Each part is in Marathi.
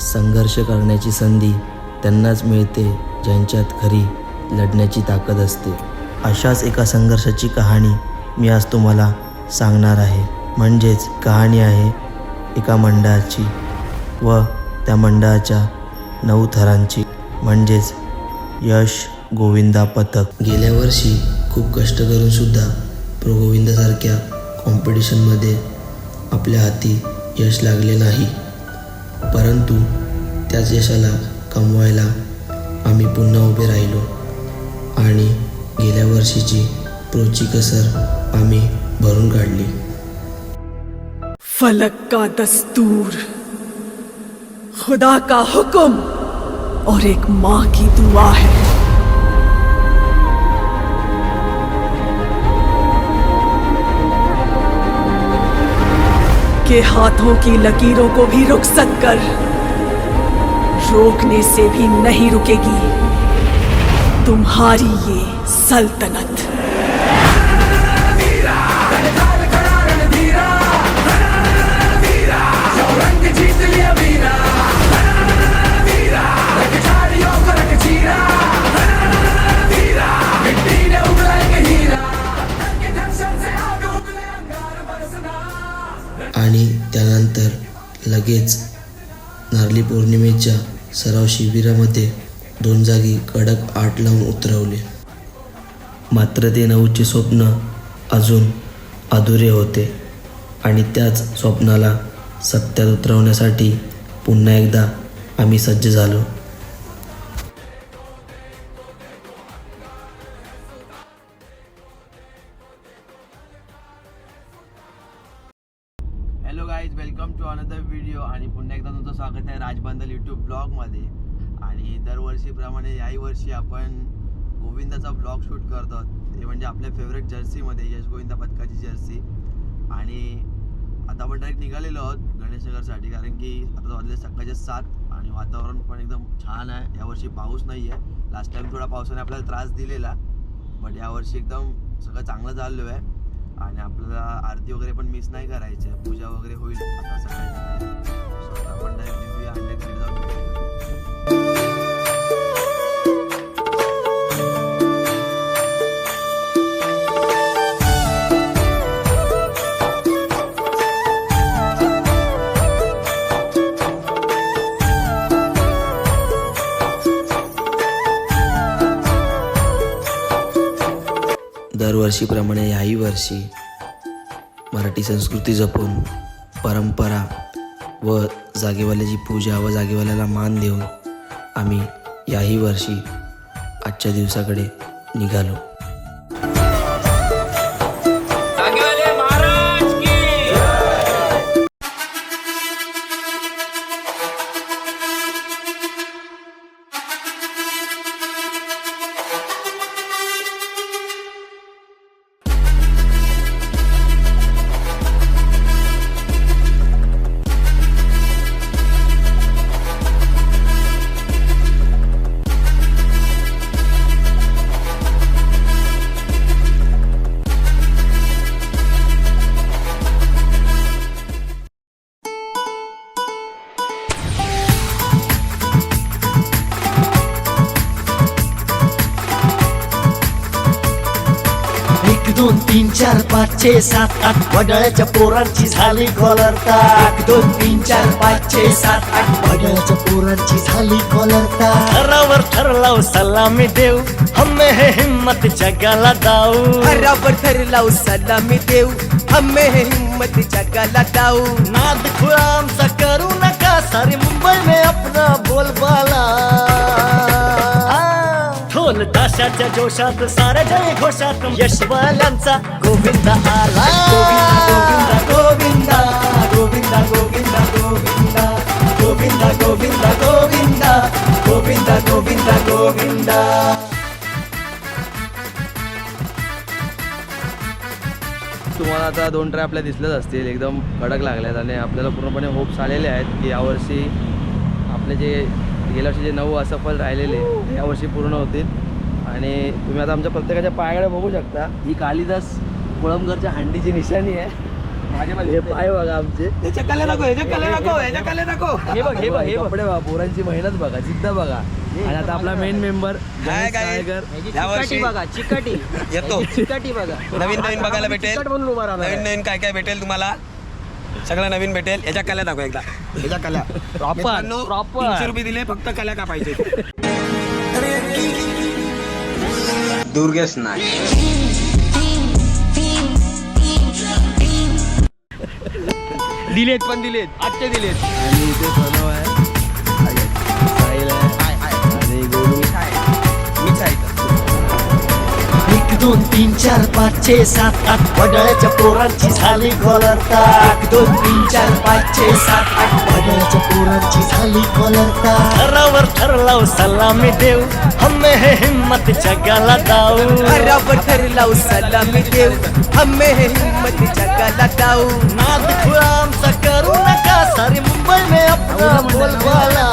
संघर्ष करण्याची संधी त्यांनाच मिळते ज्यांच्यात खरी लढण्याची ताकद असते. अशाच एका संघर्षाची कहाणी मी आज तुम्हाला सांगणार आहे. म्हणजेच कहाणी आहे एका मंडळाची व त्या मंडळाच्या 9 थरांची, म्हणजेच यश गोविंदा पथक. गेल्या वर्षी खूप कष्ट करूनसुद्धा प्रो गोविंदासारख्या कॉम्पिटिशनमध्ये आपल्या हाती यश लागले नाही. परंतु त्याच यशाला कमवायला आम्ही पुन्हा उभे राहिलो आणि गेल्या वर्षीची प्रोची कसर आम्ही भरून काढली. फलक का दस्तूर, खुदा का हुक्म और एक माँ की दुआ है. के हाथों की लकीरों को भी रुखसत कर रोकने से भी नहीं रुकेगी तुम्हारी ये सल्तनत. आणि त्यानंतर लगेच नारळी पौर्णिमेच्या सराव शिबिरामध्ये 2 जागी कडक 8 लावून उतरवले. मात्र ते 9चे स्वप्न अजून अधुरे होते आणि त्याच स्वप्नाला सत्यात उतरवण्यासाठी पुन्हा एकदा आम्ही सज्ज झालो. Hello guys, welcome to another video. आणि पुन्हा एकदा तुमचं स्वागत आहे राजबांधल यूट्यूब ब्लॉगमध्ये. आणि दरवर्षीप्रमाणे याही वर्षी आपण गोविंदाचा ब्लॉग शूट करतो. ते म्हणजे आपल्या फेवरेट जर्सीमध्ये, यश गोविंदा पथकाची जर्सी. आणि आता आपण डायरेक्ट निघालेलो आहोत गणेशनगरसाठी, कारण की आता वाजले सकाळचे 7 आणि वातावरण पण एकदम छान आहे. यावर्षी पाऊस नाही आहे. लास्ट टाईम थोडा पावसाने आपल्याला त्रास दिलेला, बट यावर्षी एकदम सगळं चांगलं चाललो आहे. आणि आपल्याला आरती वगैरे पण मिस नाही करायची आहे. पूजा वगैरे होईल आता सकाळी. आपण डायरेक्ट निघूया 100 फीट जाऊन. दरवर्षीप्रमाणे याही वर्षी मराठी संस्कृती जपून, परंपरा व जागेवाल्याची पूजा व जागेवाल्याला मान देऊन आम्ही याही वर्षी आजच्या दिवसाकडे निघालो. दोन तीन चार 5 6 7 8 वडाळ्याच्या पोरांची झाली कॉलरता. 1 2 3 4 5 6 7 8 वडाळ्याच्या पोरांची झाली कॉलरता. थरावर ठरलाव सलामी देऊ, हम्मे हे हिम्मत जगाला दाऊ. थरावर ठरलाव सलामी देऊ, हम्मे हे हिम्मत जगाला दाऊ. नाद खुळा आमचा करू नका, सारी मुंबई में अपना बोलबाला. ढोल ताशाच्या जोशात, साऱ्या जय घोषात यशवाल्यांचा गोविंदा आला. गोविंदा गोविंदा गोविंदा गोविंदा गोविंदा गोविंदा गोविंदा गोविंदा गोविंदा गोविंदा गोविंदा. तुम्हाला आता 2 ट्रॅ आपल्या दिसल्याच असतील, एकदम कडक लागल्यात आणि आपल्याला पूर्णपणे होप्स आलेले आहेत की यावर्षी आपले जे गेल्या वर्षी जे 9 असफल राहिलेले यावर्षी पूर्ण होतील. आणि तुम्ही आता आमच्या प्रत्येकाच्या पायाकडे बघू शकता, ही कालिदास कोळंबकरच्या हंडीची निशाणी आहे. हे पाय बघा आमचे. याच्या कले नको याच्या कले नको हे बघ कपडे बघा, पोरांची मेहनत बघा, जिद्द बघा. आणि आता आपला मेन मेंबर यावर्षी बघा चिकाटी येतो. चिकाटी बघा नवीन बघायला भेटेल. म्हणून उभा राहणार नवीन काय भेटेल तुम्हाला, सगळं नवीन भेटेल. याच्या कल्या दाखव एकदा, याच्या कल्या प्रॉपर 300 रुपये दिले फक्त कल्या का पाहिजे. दुर्गेश नाईक दिलेत आजचे दिलेत. आणि इथे प्रणव आहे, साहिल आहे आणि गोलू. मीच आहे. 1 2 3 4 5 6 7 8 वडाळ्याच्या पोरांची झाली कॉलरता. 1 2 3 4 5 6 7 8 वडाळ्याच्या पोरांची झाली कॉलरता. थरावर ठरलाव सलामी देव, हम्मे हे हिम्मत जगाला दाऊ. घरावर ठरलाव सलामी देव, हम्मे हे हिम्मत जगाला दाऊ. नाद खुळा आमचा करू नका, सारी मुंबई में अपना बोलबाला.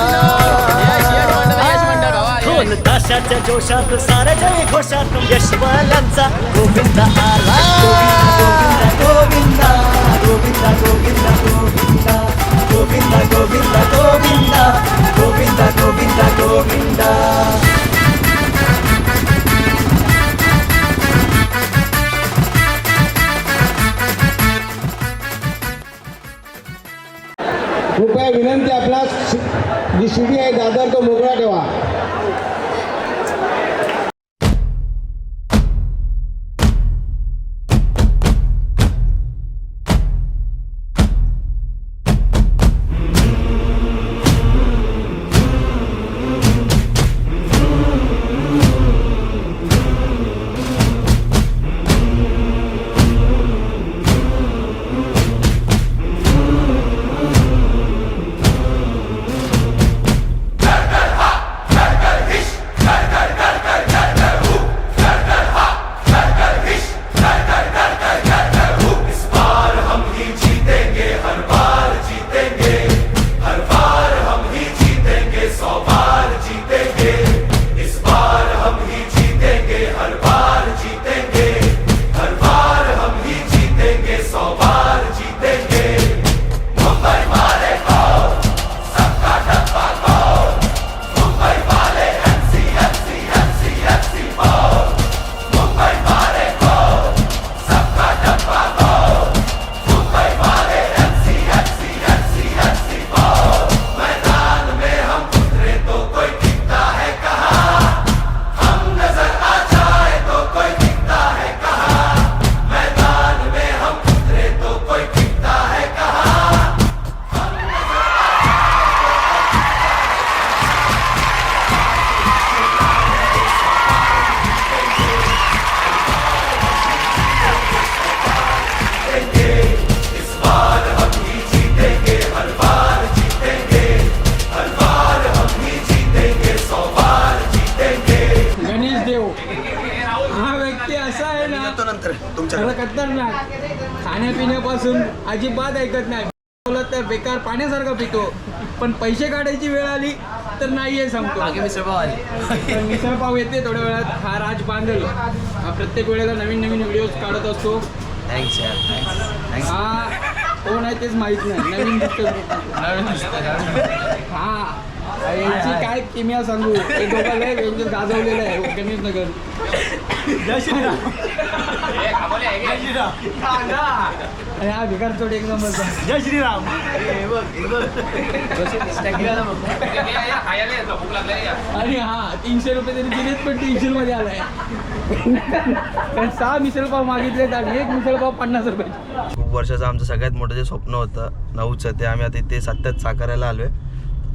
ढोल ताशाच्या जोशात सारे जय घोषात यशवाल्यांचा गोविंदा आला. गोविंदा गोविंदा गोविंदा गोविंदा गोविंदा गोविंदा गोविंदा गोविंदा गोविंदा गोविंदा. कृपया विनंती, आपला जी शिडी आहे दादर तो मोकळा ठेवा. खतरनाक, खाण्यापिण्यापासून अजिबात ऐकत नाही. बोलत तर बेकार पाण्यासारखा पितो, पण पैसे काढायची वेळ आली तर नाहीये सांगतो. तर मिसळपाव येते थोड्या वेळात. हा राज बांधल, हा प्रत्येक वेळेला नवीन व्हिडिओज काढत असतो. हा कोण आहे तेच माहित नाही, नवीन हा यांची काय किमिया सांगू. एक दोघांना व्यंजन गाजवलेलं आहे गणेश नगर. हा भिकार चोट एक नंबर. जय श्रीराम. आणि हा 300 रुपये तरी दिलेत, पण 300 मध्ये आलाय. कारण 6 मिसळपाव मागितलेत आणि 1 मिसळपाव 50 रुपये. खूप वर्षाचं आमचं सगळ्यात मोठं जे स्वप्न होतं 9चं, ते आम्ही आता इथे सत्यात साकारायला आलो आहे.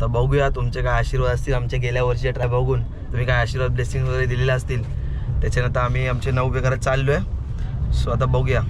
तर बघूया तुमचे काय आशीर्वाद असतील. आमच्या गेल्या वर्षीच्या ट्राय बघून तुम्ही काय आशीर्वाद ब्लेसिंग वगैरे दिलेले असतील, त्याच्यानंतर आम्ही आमचे 9 उभे करत चाललो आहे. सो आता बघूया.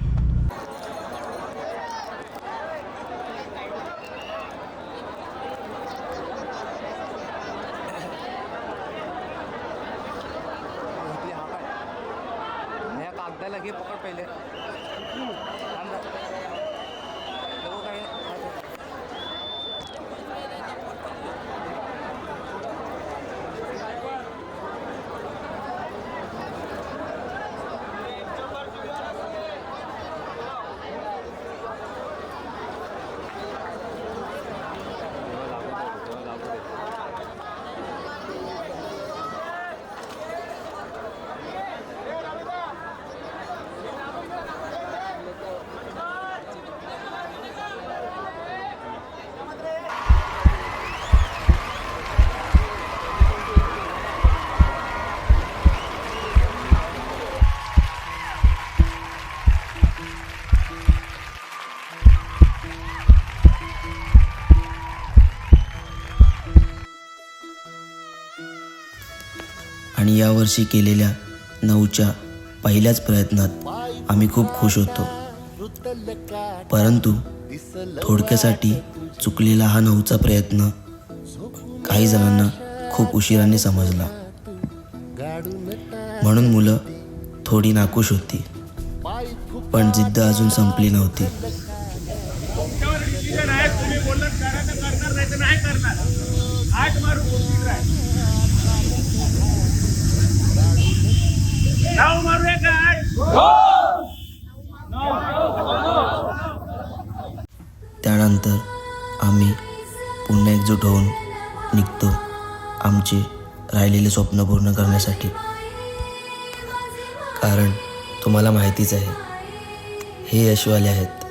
आणि यावर्षी केलेल्या 9च्या पहिल्याच प्रयत्नात आम्ही खूप खुश होतो. परंतु थोडक्यासाठी चुकलेला हा 9चा प्रयत्न काही जणांना खूप उशिराने समजला. म्हणून मुलं थोडी नाखुश होती, पण जिद्द अजून संपली नव्हती. त्यानंतर आम्ही पुन्हा एकजूट होऊन निघतो आमचे राहिलेले स्वप्न पूर्ण करण्यासाठी. कारण तुम्हाला माहितीच आहे, हे यशवाले आहेत,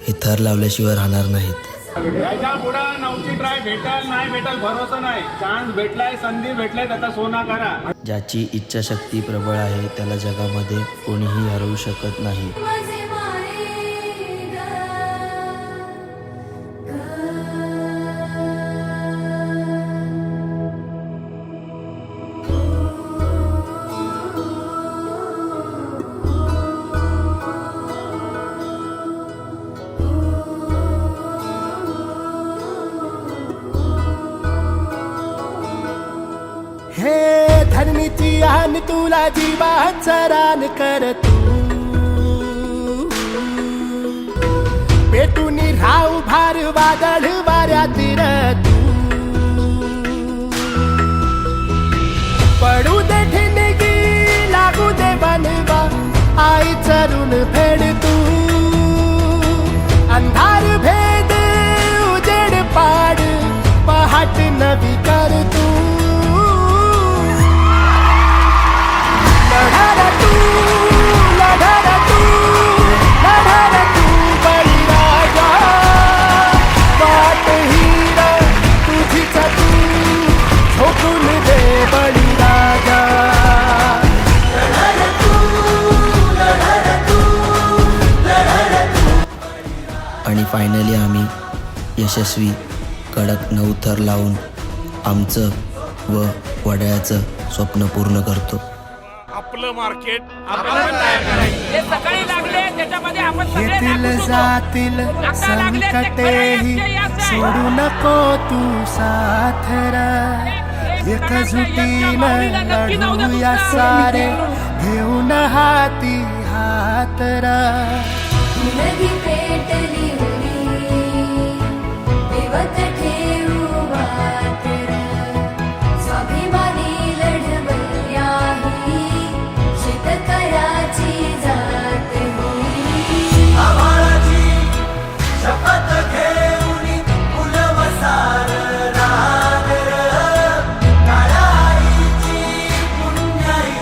हे थर लावल्याशिवाय राहणार नाहीत. याच्या पुढं 9ची ट्राय भेटल नाही भेटल भरोसा नाही. चान्स भेटलाय, संधी भेटलाय, त्याचा सोना करा. ज्याची इच्छाशक्ती प्रबळ आहे त्याला जगामध्ये कोणीही हरवू शकत नाही. हे धरणीची आन तुला जीवाचा रान कर तू. पेटून राहू भार वादळ वाऱ्यात तू. पडू दे ठिणगी लागू दे बनवा आई चरून फेड तू. अंधार भेद उजेड पाड पहाट नवी कर तू. आणि फायनली आम्ही यशस्वी कडक 9 थर लावून आमचं व वडाळ्याचं स्वप्न पूर्ण करतो. आपलं मार्केट हे सकाळी लागले त्याच्यामध्ये आपण सगळे येतील लागू शकतो. जातील आता लागले ते संकटेही खरे यश आहे. सोडू नको तू साथ रा. एकजुटीनं लढूया सारे घेऊन हाती हात रा. नदी पेटली देवत ठेवू वातर. स्वाभिमानी लढवल्याही शेतकऱ्याची जात होई. शपथ घेऊन फुलवसार रागर. काळ्या आईची पुण्याई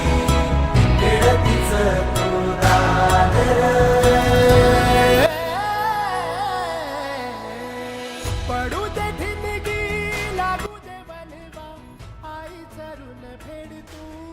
खेळतीच तू दादर. पडू दे ठिणगी लागू दे बनवा आई चरून फेड तू.